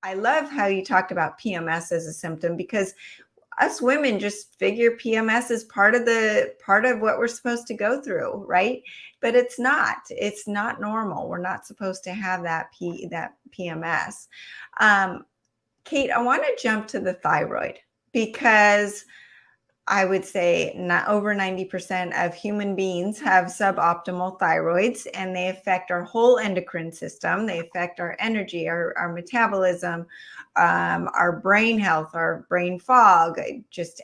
I love how you talked about PMS as a symptom, because us women just figure PMS is part of what we're supposed to go through, right? But it's not. It's not normal. We're not supposed to have that PMS. Kate, I want to jump to the thyroid, because I would say not over 90% of human beings have suboptimal thyroids, and they affect our whole endocrine system. They affect our energy, our metabolism, our brain health, our brain fog, just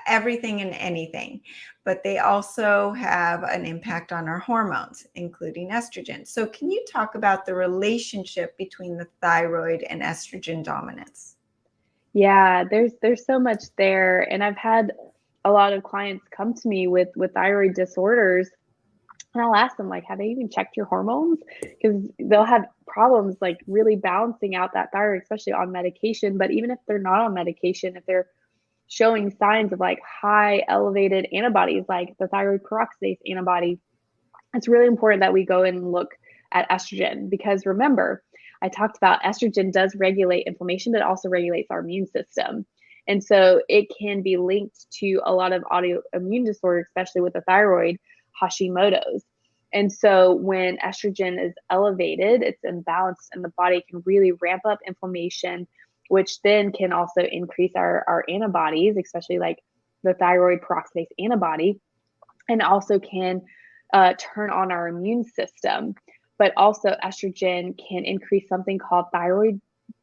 everything and anything. But they also have an impact on our hormones, including estrogen. So can you talk about the relationship between the thyroid and estrogen dominance? Yeah, there's so much there. And I've had a lot of clients come to me with thyroid disorders, and I'll ask them, like, have they even checked your hormones? Because they'll have problems like really balancing out that thyroid, especially on medication. But even if they're not on medication, if they're showing signs of like high elevated antibodies, like the thyroid peroxidase antibody, it's really important that we go and look at estrogen, because remember, I talked about estrogen does regulate inflammation, but it also regulates our immune system. And so it can be linked to a lot of autoimmune disorders, especially with the thyroid, Hashimoto's. And so when estrogen is elevated, it's imbalanced, and the body can really ramp up inflammation, which then can also increase our antibodies, especially like the thyroid peroxidase antibody, and also can turn on our immune system. But also estrogen can increase something called thyroid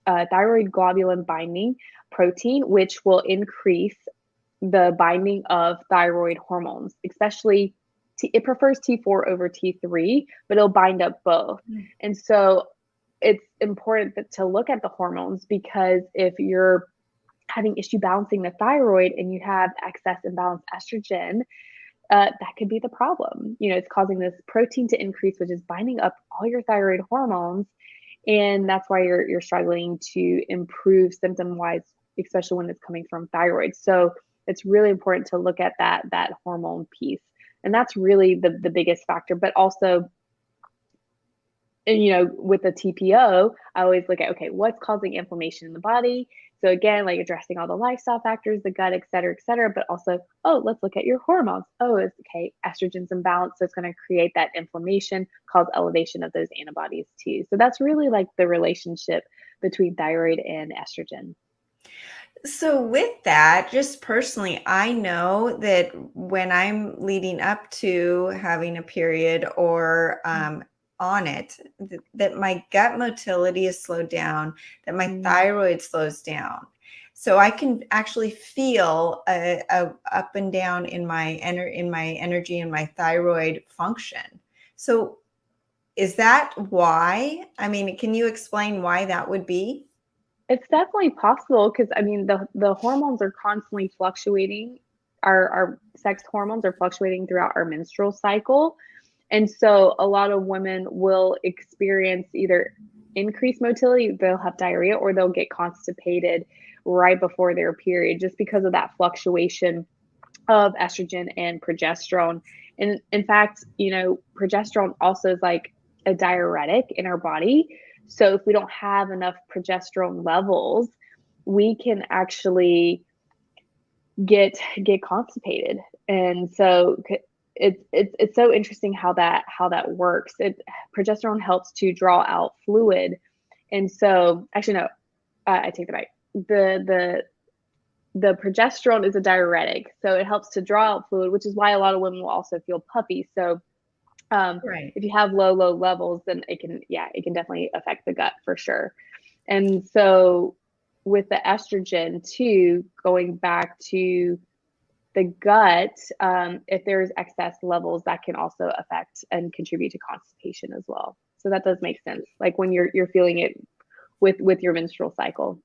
globulin binding protein, which will increase the binding of thyroid hormones, especially it prefers T4 over T3, but it'll bind up both. And so it's important to look at the hormones, because if you're having issue balancing the thyroid and you have excess imbalanced estrogen, that could be the problem. It's causing this protein to increase, which is binding up all your thyroid hormones. And that's why you're struggling to improve symptom wise, especially when it's coming from thyroid. So it's really important to look at that hormone piece. And that's really the biggest factor. But also, and with the TPO, I always look at, okay, what's causing inflammation in the body? So again, like addressing all the lifestyle factors, the gut, et cetera, but also, let's look at your hormones. It's okay, estrogen's imbalanced, so it's going to create that inflammation, cause elevation of those antibodies too. So that's really like the relationship between thyroid and estrogen. So with that, just personally, I know that when I'm leading up to having a period or on it, that my gut motility is slowed down, that my thyroid slows down. So I can actually feel a up and down in my energy and my thyroid function. So is that why? I mean, can you explain why that would be? It's definitely possible, because I mean the hormones are constantly fluctuating. Our sex hormones are fluctuating throughout our menstrual cycle. And so a lot of women will experience either increased motility, they'll have diarrhea, or they'll get constipated right before their period, just because of that fluctuation of estrogen and progesterone. And in fact, progesterone also is like a diuretic in our body. So if we don't have enough progesterone levels, we can actually get constipated. And so it's so interesting how that works. Progesterone helps to draw out fluid. And so actually no, I take that back. The progesterone is a diuretic, so it helps to draw out fluid, which is why a lot of women will also feel puffy. So Right. if you have low levels, then it can definitely affect the gut for sure. And so with the estrogen too, going back to the gut, if there's excess levels, that can also affect and contribute to constipation as well. So that does make sense, like when you're feeling it with your menstrual cycle.